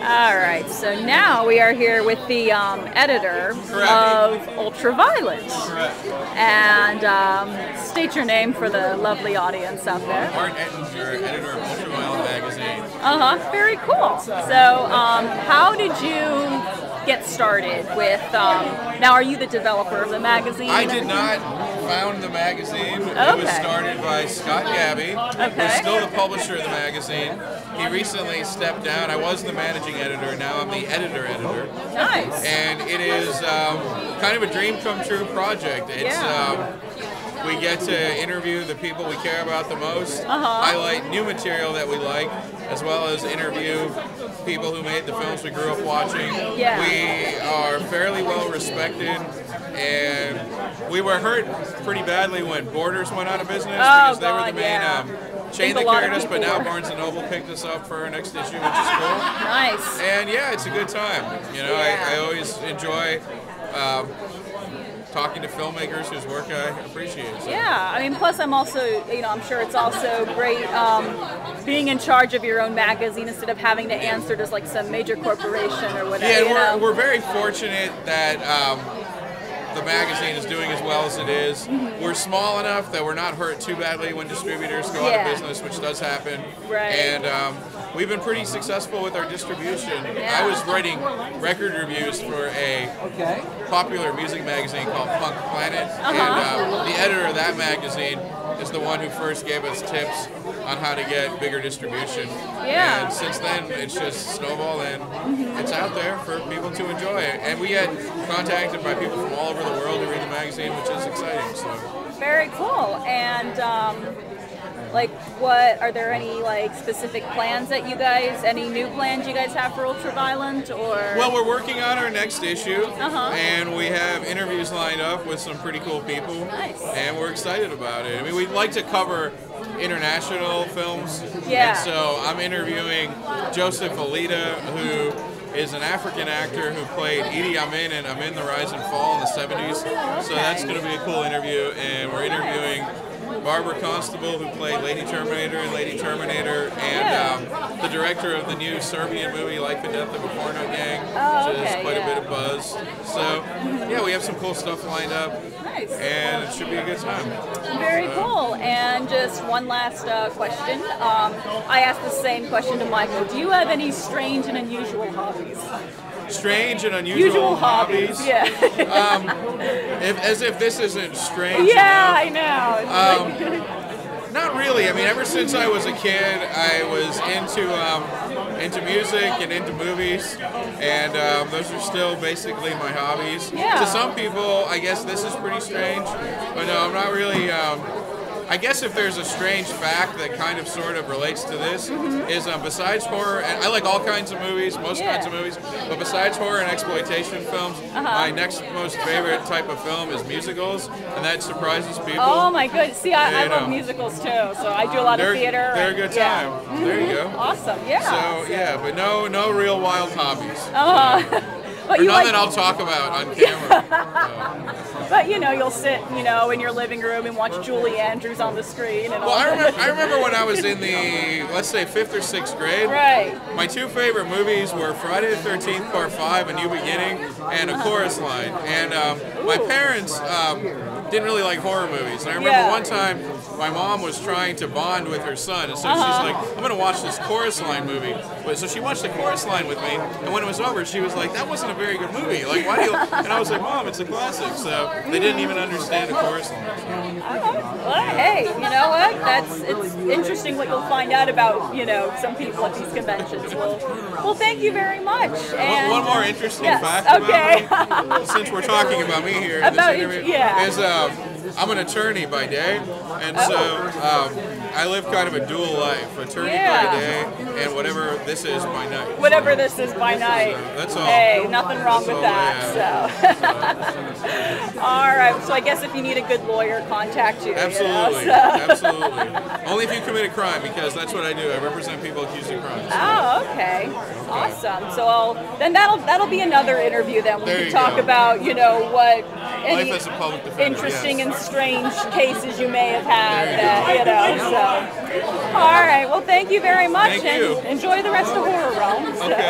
All right, so now we are here with the editor of Ultraviolent. Correct. And state your name for the lovely audience out there. Ettinger, editor of Ultraviolent Magazine. Very cool. So how did you get started with, now are you the developer of the magazine? I did not found the magazine. It was started by Scott Gabby, who's still the publisher of the magazine. He recently stepped down. I was the managing editor, now I'm the editor. Nice. And it is kind of a dream come true project. It's we get to interview the people we care about the most, highlight new material that we like, as well as interview people who made the films we grew up watching. Yeah. We are fairly well respected, and we were hurt pretty badly when Borders went out of business because they were the main chain that carried us, but now Barnes & Noble picked us up for our next issue, which is cool. Nice. And yeah, it's a good time. You know, I always enjoy talking to filmmakers whose work I appreciate. So. Yeah, I mean, plus I'm also, you know, I'm sure it's also great being in charge of your own magazine instead of having to answer to like some major corporation or whatever. Yeah, we're very fortunate that the magazine is doing as well as it is. We're small enough that we're not hurt too badly when distributors go out of business, which does happen. Right. And we've been pretty successful with our distribution. Yeah. I was writing record reviews for a popular music magazine called Punk Planet, and the editor of that magazine is the one who first gave us tips on how to get bigger distribution. Yeah. And since then, it's just snowballed, and it's out there for people to enjoy. And we get contacted by people from all over the world who read the magazine, which is exciting. So. Very cool. And like, what are there any like specific plans that you guys, any new plans you guys have for Ultraviolent, or? Well, we're working on our next issue, and we have interviews lined up with some pretty cool people. Nice. And we're excited about it. I mean, we'd like to cover international films. Yeah. And so I'm interviewing Joseph Alida, who is an African actor who played Idi Amin in Amin, the Rise and Fall in the 70s. So that's going to be a cool interview. And we're interviewing Barbara Constable, who played Lady Terminator in Lady Terminator, and the director of the new Serbian movie Life and Death of a Porno Gang, which is quite a bit of buzz. So, yeah, we have some cool stuff lined up. Nice. And it should be a good time. Very cool. And just one last question. I asked the same question to Michael. Do you have any strange and unusual hobbies? Strange and unusual hobbies? Yeah. As if this isn't strange enough. I know. Not really. I mean, ever since I was a kid, I was into music and into movies, and those are still basically my hobbies. Yeah. To some people, I guess this is pretty strange, but no, I'm not really. I guess if there's a strange fact that kind of sort of relates to this is besides horror, and I like all kinds of movies, most kinds of movies, but besides horror and exploitation films, my next most favorite type of film is musicals, and that surprises people. Oh my goodness. See, I love musicals too, so I do a lot of theater. They're a good time. There you go. Awesome, yeah. So, yeah, but no real wild hobbies. But or none that I'll talk about on camera. But you know, you'll sit, you know, in your living room and watch Julie Andrews on the screen. And well, I remember when I was in the, let's say, 5th or 6th grade. Right. My two favorite movies were Friday the 13th Part 5, A New Beginning, and A Chorus Line. And my parents didn't really like horror movies. And I remember one time my mom was trying to bond with her son, and so she's like, I'm going to watch this Chorus Line movie. So she watched the Chorus Line with me, and when it was over, she was like, that wasn't a very good movie. Like, why do you? And I was like, Mom, it's a classic. So they didn't even understand the Chorus Line. So. Well, hey, you know what? It's interesting what you'll find out about, you know, some people at these conventions. Well, thank you very much. And one more interesting fact about me, since we're talking about me here in this interview, is I'm an attorney by day, and so I live kind of a dual life, attorney by day and whatever this is by night. Whatever this is by night. So that's all. Hey, nothing wrong with that. So. All right, so I guess if you need a good lawyer, contact you. Absolutely, you know, absolutely. Only if you commit a crime, because that's what I do. I represent people accused of crimes. So. Oh, okay. Awesome. So then that'll be another interview then. We can talk about, you know, what any life as a public defender, interesting and strange cases you may have had, you know. So, all right. Well, thank you very much, Thank you. And enjoy the rest of Horror Realms. Okay.